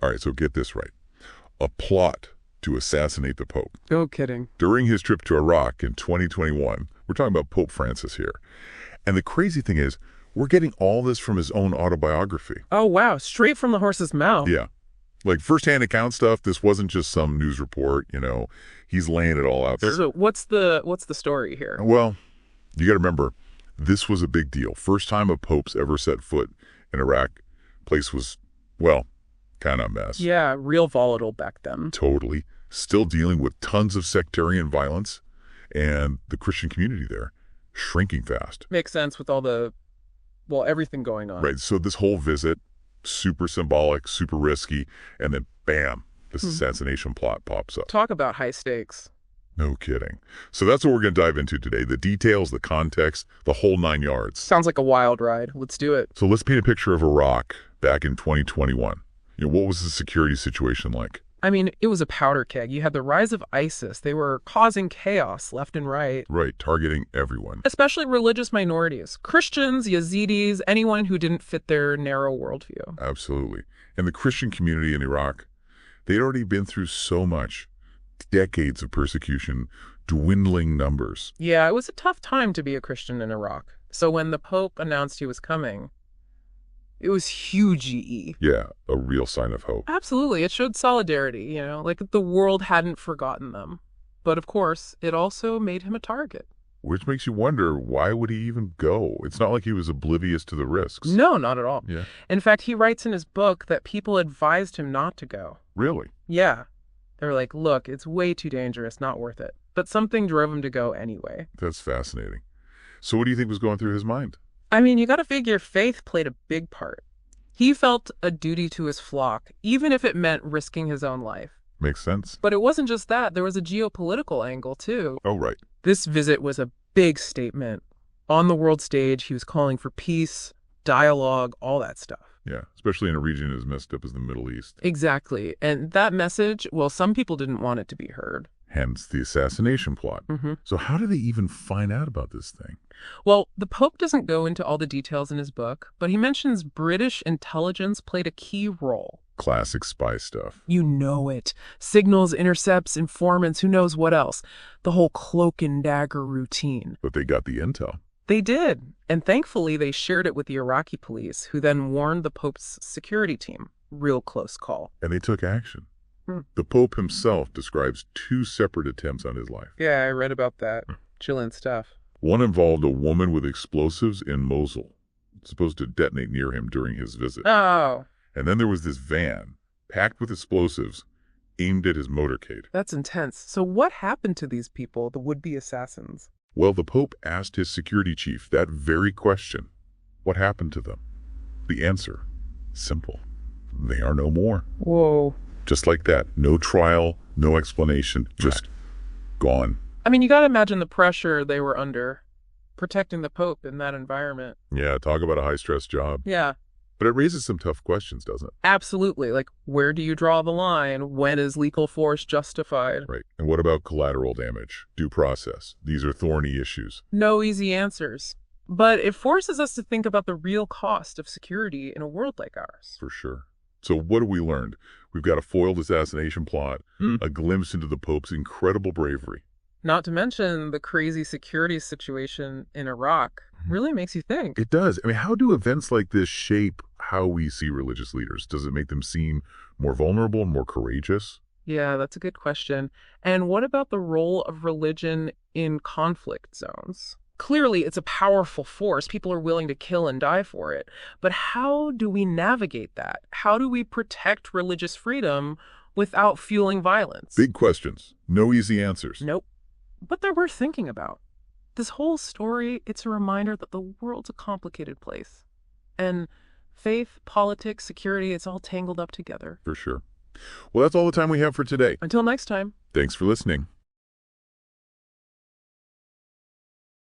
All right, so get this right. A plot to assassinate the Pope. No kidding. During his trip to Iraq in 2021, we're talking about Pope Francis here. And the crazy thing is, we're getting all this from his own autobiography. Oh, wow. Straight from the horse's mouth. Yeah. Like firsthand account stuff. This wasn't just some news report, He's laying it all out there. So what's the story here? Well, you got to remember, this was a big deal. First time a pope's ever set foot in Iraq. Place was, well, kind of a mess. Yeah, real volatile back then. Totally. Still dealing with tons of sectarian violence, and the Christian community there shrinking fast. Makes sense with everything going on. Right. So this whole visit, super symbolic, super risky, and then bam, this assassination plot pops up. Talk about high stakes. No kidding. So that's what we're going to dive into today. The details, the context, the whole 9 yards. Sounds like a wild ride. Let's do it. So let's paint a picture of Iraq back in 2021. What was the security situation like? I mean, it was a powder keg. You had the rise of ISIS. They were causing chaos left and right. Right, targeting everyone. Especially religious minorities. Christians, Yazidis, anyone who didn't fit their narrow worldview. Absolutely. And the Christian community in Iraq, they'd already been through so much. Decades of persecution, dwindling numbers. Yeah, it was a tough time to be a Christian in Iraq. So when the Pope announced he was coming, it was huge. Yeah, a real sign of hope. Absolutely. It showed solidarity, like the world hadn't forgotten them. But of course, it also made him a target. Which makes you wonder, why would he even go? It's not like he was oblivious to the risks. No, not at all. Yeah. In fact, he writes in his book that people advised him not to go. Really? Yeah. They were like, look, it's way too dangerous, not worth it. But something drove him to go anyway. That's fascinating. So what do you think was going through his mind? I mean, you got to figure faith played a big part. He felt a duty to his flock, even if it meant risking his own life. Makes sense. But it wasn't just that. There was a geopolitical angle, too. Oh, right. This visit was a big statement. On the world stage, he was calling for peace, dialogue, all that stuff. Yeah, especially in a region as messed up as the Middle East. Exactly. And that message, well, some people didn't want it to be heard. Hence the assassination plot. So how did they even find out about this thing? Well, the Pope doesn't go into all the details in his book, but he mentions British intelligence played a key role. Classic spy stuff. You know it. Signals, intercepts, informants, who knows what else. The whole cloak and dagger routine. But they got the intel. They did. And thankfully, they shared it with the Iraqi police, who then warned the Pope's security team. Real close call. And they took action. The Pope himself describes 2 separate attempts on his life. Yeah, I read about that. Chilling stuff. One involved a woman with explosives in Mosul, supposed to detonate near him during his visit. Oh. And then there was this van, packed with explosives, aimed at his motorcade. That's intense. So what happened to these people, the would-be assassins? Well, the Pope asked his security chief that very question. What happened to them? The answer, simple. They are no more. Whoa. Just like that. No trial, no explanation, just gone. I mean, you got to imagine the pressure they were under, protecting the Pope in that environment. Yeah, talk about a high-stress job. Yeah. But it raises some tough questions, doesn't it? Absolutely. Like, where do you draw the line? When is lethal force justified? Right. And what about collateral damage, due process? These are thorny issues. No easy answers. But it forces us to think about the real cost of security in a world like ours. For sure. So what have we learned? We've got a foiled assassination plot, a glimpse into the Pope's incredible bravery. Not to mention the crazy security situation in Iraq. Really makes you think. It does. I mean, how do events like this shape how we see religious leaders? Does it make them seem more vulnerable, more courageous? Yeah, that's a good question. And what about the role of religion in conflict zones? Clearly, it's a powerful force. People are willing to kill and die for it. But how do we navigate that? How do we protect religious freedom without fueling violence? Big questions. No easy answers. Nope. But they're worth thinking about. This whole story, it's a reminder that the world's a complicated place. And faith, politics, security, it's all tangled up together. For sure. Well, that's all the time we have for today. Until next time. Thanks for listening.